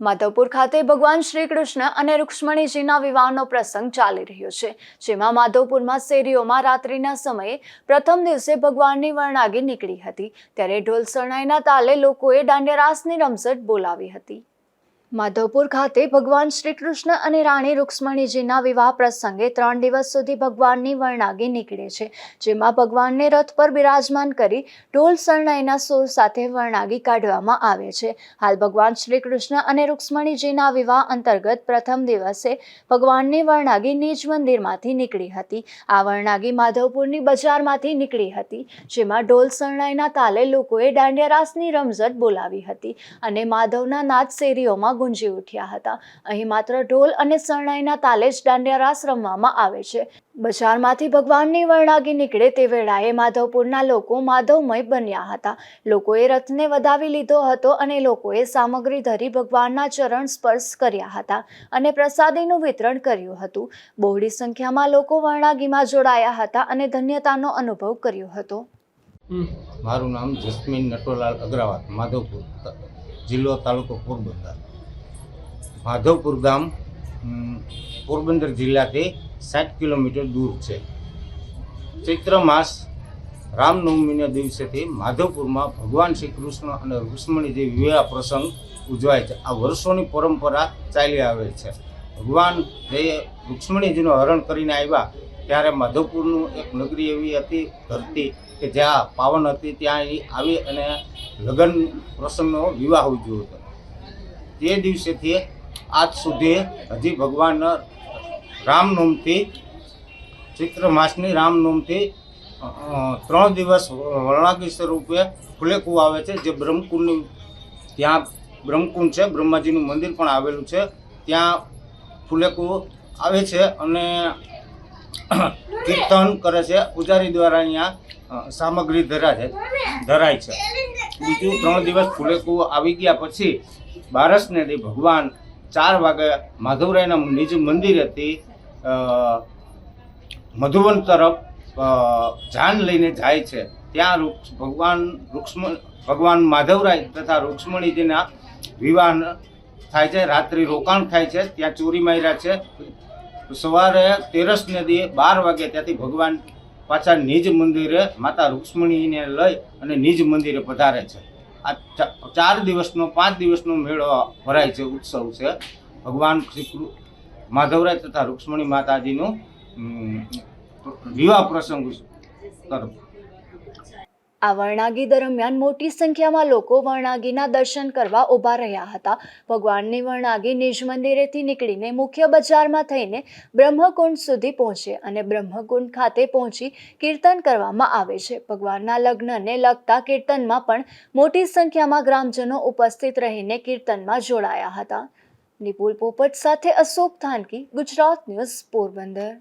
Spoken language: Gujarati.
માધવપુર ખાતે ભગવાન શ્રી કૃષ્ણ અને રૂક્ષ્મણીજીના વિવાહનો પ્રસંગ ચાલી રહ્યો છે, જેમાં માધવપુરમાં શેરીઓમાં રાત્રિના સમયે પ્રથમ દિવસે ભગવાનની વરણાગી નીકળી હતી, ત્યારે ઢોલ શરણાઈના તાલે લોકોએ દાંડિયા રાસની રમઝટ બોલાવી હતી। માધવપુર ખાતે ભગવાન શ્રી કૃષ્ણ અને રાણી રૂક્ષ્મણીજીના વિવાહ પ્રસંગે 3 દિવસ સુધી ભગવાનની વરણાગી નીકળે છે, જેમાં ભગવાનને રથ પર બિરાજમાન કરી ઢોલ શરણાઈના સૂર સાથે વરણાગી કાઢવામાં આવે છે। હાલ ભગવાન શ્રી કૃષ્ણ અને રૂક્ષ્મણીજીના વિવાહ અંતર્ગત પ્રથમ દિવસે ભગવાનની વરણાગી નિજ મંદિરમાંથી નીકળી હતી। આ વરણાગી માધવપુરની બજારમાંથી નીકળી હતી, જેમાં ઢોલ શરણાઈના તાલે લોકોએ દાંડિયા રાસની રમઝટ બોલાવી હતી અને માધવના નાદ શેરીઓમાં ગુંજી ઉઠ્યા હતા। અહીં માત્ર ઢોલ અને શરણાઈના તાલે જ દાંડિયા રાસ રમવામાં આવે છે। બજારમાંથી ભગવાનની વરણાગી નીકળે તે વેળાએ માધવપુરના લોકો માધવમય બન્યા હતા। લોકોએ રથને વધાવી લીધો હતો અને લોકોએ સામગ્રી ધરી ભગવાનના ચરણ સ્પર્શ કર્યા હતા અને પ્રસાદીનું વિતરણ કર્યું હતું। બહોળી સંખ્યામાં લોકો વરણાગીમાં જોડાયા હતા અને ધન્યતાનો અનુભવ કર્યો હતો। મારું નામ જસ્મીન નટોલાલ અગ્રવાલ, માધવપુર, જિલ્લો તાલુકો પોરબંદર। માધવપુર ગામ પોરબંદર જિલ્લાથી 60 કિલોમીટર દૂર છે। ચૈત્ર માસ રામનવમીના દિવસેથી માધવપુરમાં ભગવાન શ્રી કૃષ્ણ અને રૂક્ષ્મણીજી વિવાહ પ્રસંગ ઉજવાય છે। આ વર્ષોની પરંપરા ચાલી આવે છે। ભગવાન જે રૂક્ષ્મણીજીનું હરણ કરીને આવ્યા ત્યારે માધવપુરનું એક નગરી એવી હતી, ધરતી કે જ્યાં પાવન હતી, ત્યાં આવી અને લગ્ન પ્રસંગનો વિવાહ ઉજવ્યો હતો। તે દિવસેથી આજ સુધી હજી ભગવાન રામનવમીથી, ચૈત્ર માસની રામનવમીથી 3 દિવસ વરણાગી સ્વરૂપે ફુલેકું આવે છે, જે બ્રહ્મકુંડની ત્યાં બ્રહ્મકુંડ છે, બ્રહ્માજીનું મંદિર પણ આવેલું છે, ત્યાં ફુલેકું આવે છે અને કીર્તન કરે છે। પૂજારી દ્વારા અહીંયા સામગ્રી ધરાય છે। બીજું 3 દિવસ ફુલેકું આવી ગયા પછી 12ને દી ભગવાન 4 વાગે માધવરાયના નિજ મંદિરેથી મધુવન તરફ જાન લઈને જાય છે। ત્યાં ભગવાન માધવરાય તથા રૂક્ષ્મણીજીના વિવાહ થાય છે, રાત્રિ રોકાણ થાય છે, ત્યાં ચોરી માર્યા છે। સવારે 13ને દી 12 વાગે ત્યાંથી ભગવાન પાછા નિજ મંદિરે માતા રૂક્ષ્મણીને લઈ અને નિજ મંદિરે પધારે છે। આ 4 દિવસનો 5 દિવસનો મેળો ભરાય છે, ઉત્સવ છે ભગવાન શ્રી માધવરાય તથા રૂક્ષ્મણી માતાજીનું વિવાહ પ્રસંગ તરફ। આ વરણાગી દરમિયાન મોટી સંખ્યામાં લોકો વરણાગીના દર્શન કરવા ઊભા રહ્યા હતા। ભગવાનની વરણાગી નિજ મંદિરેથી નીકળીને મુખ્ય બજારમાં થઈને બ્રહ્મકુંડ સુધી પહોંચે અને બ્રહ્મકુંડ ખાતે પહોંચી કીર્તન કરવામાં આવે છે। ભગવાનના લગ્નને લગતા કીર્તનમાં પણ મોટી સંખ્યામાં ગ્રામજનો ઉપસ્થિત રહીને કીર્તનમાં જોડાયા હતા। નિપુલ પોપટ સાથે અશોક થાનકી, ગુજરાત ન્યૂઝ, પોરબંદર।